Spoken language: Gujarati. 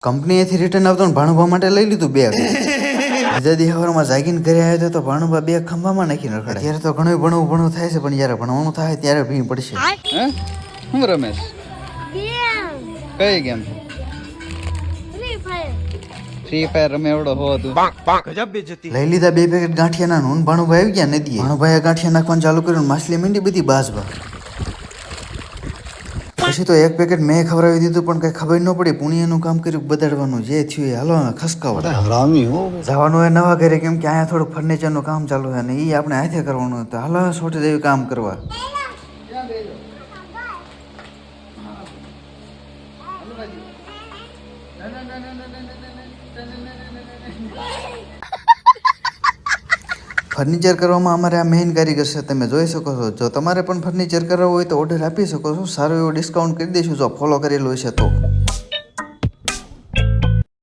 કંપનીએથી રિટર્ન આવતો ને ભાણુભા માટે લઈ લીધું બેગ બીજા દી સવારમાં જાગીને ઘરે આવ્યો તો ભાણુભા બેગ ખંભામાં નાખીને રખડે. ત્યારે તો ઘણું ભણવું થાય છે, પણ જ્યારે ભણવાનું થાય ત્યારે ભીં પડશે. હું રમેશ કઈ ગેમ ફ્રી ફાયર રમે એવડો હો તું લઈ લીધા 2 પેકેટ ગાંઠિયાના નૂન. ભાણુભાઈ આવી ગયા નદીએ. ભાણુભાઈએ ગાંઠિયા નાખવાનું ચાલુ કર્યું. માછલી મીંડી બધી બાજવા. પછી તો 1 પેકેટ મેં ખવડાવી દીધું, પણ કઈ ખબર ન પડી. પુણ્યનું કામ કર્યું બદાડવાનું. જે થયું એ હાલો ખસકાવડ જવાનું હોય નવા ઘરે, કેમ કે અહીંયા થોડું ફર્નિચરનું કામ ચાલુ છે ને એ આપણે હાથે કરવાનું હતું. હાલો છોટી દેવી કામ કરવા. ફર્નિચર કરવામાં અમારે આ મેઇન કારીગર છે, તમે જોઈ શકો છો. જો તમારે પણ ફર્નિચર કરાવવું હોય તો ઓર્ડર આપી શકો છો. સારું એવું ડિસ્કાઉન્ટ કરી દઈશું જો ફોલો કરેલું હશે તો.